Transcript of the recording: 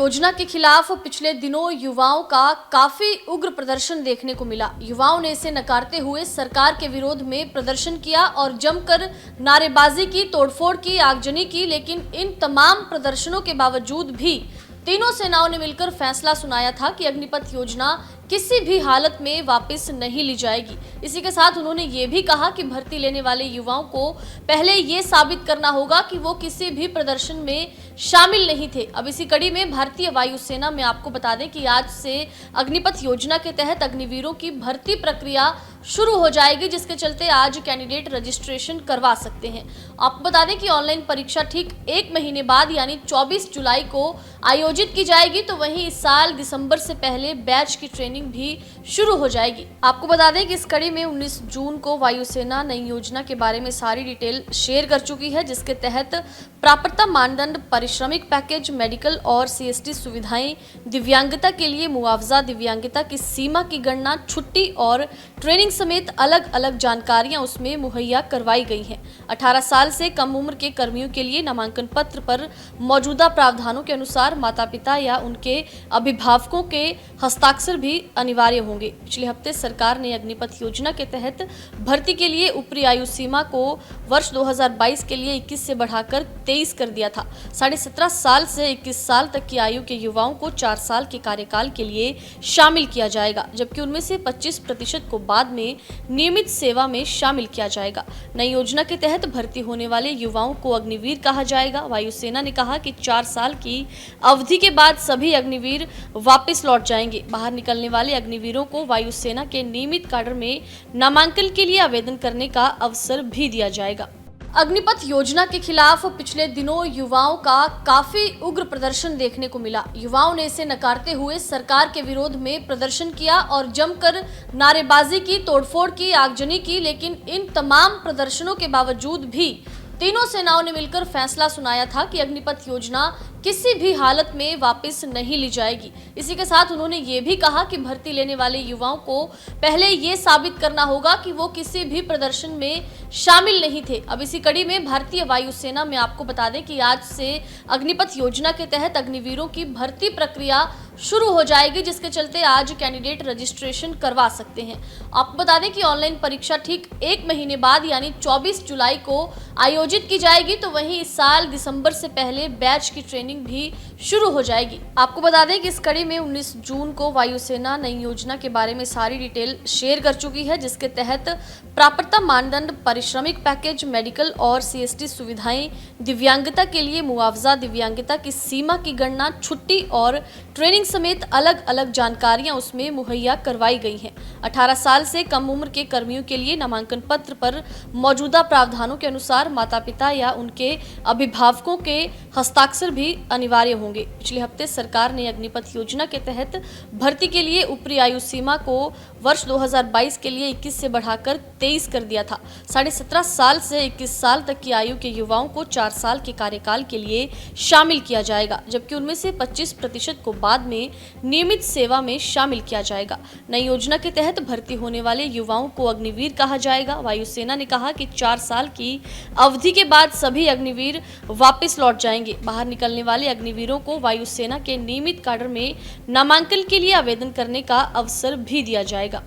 योजना के खिलाफ पिछले दिनों युवाओं का काफी उग्र प्रदर्शन देखने को मिला। युवाओं ने इसे नकारते हुए सरकार के विरोध में प्रदर्शन किया और जमकर नारेबाजी की, तोड़फोड़ की, आगजनी की। लेकिन इन तमाम प्रदर्शनों के बावजूद भी तीनों सेनाओं ने मिलकर फैसला सुनाया था कि अग्निपथ योजना किसी भी हालत में वापस नहीं ली जाएगी। इसी के साथ उन्होंने ये भी कहा कि भर्ती लेने वाले युवाओं को पहले ये साबित करना होगा कि वो किसी भी प्रदर्शन में शामिल नहीं थे। अब इसी कड़ी में भारतीय वायुसेना में आपको बता दें कि आज से अग्निपथ योजना के तहत अग्निवीरों की भर्ती प्रक्रिया शुरू हो जाएगी, जिसके चलते आज कैंडिडेट रजिस्ट्रेशन करवा सकते हैं। आपको बता दें कि ऑनलाइन परीक्षा ठीक 1 महीने बाद यानी 24 जुलाई को आयोजित की जाएगी, तो वहीं इस साल दिसंबर से पहले बैच की ट्रेनिंग भी शुरू हो जाएगी। आपको बता दें कि इस कड़ी में 19 जून को वायुसेना नई योजना के बारे में सारी डिटेल शेयर कर चुकी है, जिसके तहत प्राप्यता मानदंड, पारिश्रमिक पैकेज, मेडिकल और सीएसटी सुविधाएं, दिव्यांगता के लिए मुआवजा, दिव्यांगता की सीमा की गणना, छुट्टी और ट्रेनिंग समेत अलग अलग जानकारियां उसमें मुहैया करवाई गई हैं। 18 साल से कम उम्र के कर्मियों के लिए नामांकन पत्र पर मौजूदा प्रावधानों के अनुसार माता पिता या उनके अभिभावकों के हस्ताक्षर भी अनिवार्य होंगे। पिछले हफ्ते सरकार ने अग्निपथ योजना के तहत भर्ती के लिए ऊपरी आयु सीमा को वर्ष 2022 के लिए 21 से बढ़ाकर 23 कर दिया था। 17.5 साल से 21 साल तक की आयु के युवाओं को 4 साल के कार्यकाल के लिए शामिल किया जाएगा, जबकि उनमें से 25% को बाद में नियमित सेवा में शामिल किया जाएगा। नई योजना के तहत भर्ती होने वाले युवाओं को अग्निवीर कहा जाएगा। वायुसेना ने कहा कि 4 साल की अवधि के बाद सभी अग्निवीर वापस लौट जाएंगे। बाहर निकलने वाले अग्निवीरों को वायुसेना के नियमित काडर में नामांकन के लिए आवेदन करने का अवसर भी दिया जाएगा। अग्निपथ योजना के खिलाफ पिछले दिनों युवाओं का काफी उग्र प्रदर्शन देखने को मिला। युवाओं ने इसे नकारते हुए सरकार के विरोध में प्रदर्शन किया और जमकर नारेबाजी की, तोड़फोड़ की, आगजनी की। लेकिन इन तमाम प्रदर्शनों के बावजूद भी तीनों सेनाओं ने मिलकर फैसला सुनाया था कि अग्निपथ योजना किसी भी हालत में वापस नहीं ली जाएगी। इसी के साथ उन्होंने ये भी कहा कि भर्ती लेने वाले युवाओं को पहले ये साबित करना होगा कि वो किसी भी प्रदर्शन में शामिल नहीं थे। अब इसी कड़ी में भारतीय वायुसेना में आपको बता दें कि आज से अग्निपथ योजना के तहत अग्निवीरों की भर्ती प्रक्रिया शुरू हो जाएगी, जिसके चलते आज कैंडिडेट रजिस्ट्रेशन करवा सकते हैं। आपको बता दें कि ऑनलाइन परीक्षा ठीक 1 महीने बाद यानी 24 जुलाई को आयोजित की जाएगी, तो वहीं इस साल दिसंबर से पहले बैच की ट्रेनिंग भी शुरू हो जाएगी। आपको बता दें कि इस कड़ी में 19 जून को वायुसेना नई योजना के बारे में सारी डिटेल शेयर कर चुकी है, जिसके तहत प्राप्यता मानदंड, पारिश्रमिक पैकेज, मेडिकल और सीएसटी सुविधाएं, दिव्यांगता के लिए मुआवजा, दिव्यांगता की सीमा की गणना, छुट्टी और ट्रेनिंग समेत अलग अलग जानकारियां उसमें मुहैया करवाई गई हैं। 18 साल से कम उम्र के कर्मियों के लिए नामांकन पत्र पर मौजूदा प्रावधानों के अनुसार माता पिता या उनके अभिभावकों के हस्ताक्षर भी अनिवार्य होंगे। पिछले हफ्ते सरकार ने अग्निपथ योजना के तहत भर्ती के लिए ऊपरी आयु सीमा को वर्ष 2022 के लिए 21 से बढ़ाकर 23 कर दिया था। 17.5 साल से 21 साल तक की आयु के युवाओं को 4 साल के कार्यकाल के लिए शामिल किया जाएगा, जबकि उनमें से 25% को बाद में नियमित सेवा में शामिल किया जाएगा। नई योजना के तहत भर्ती होने वाले युवाओं को अग्निवीर कहा जाएगा। वायुसेना ने कहा कि 4 साल की अवधि के बाद सभी अग्निवीर वापस लौट जाएंगे। बाहर निकलने वाले अग्निवीरों को वायुसेना के नियमित काडर में नामांकन के लिए आवेदन करने का अवसर भी दिया जाएगा।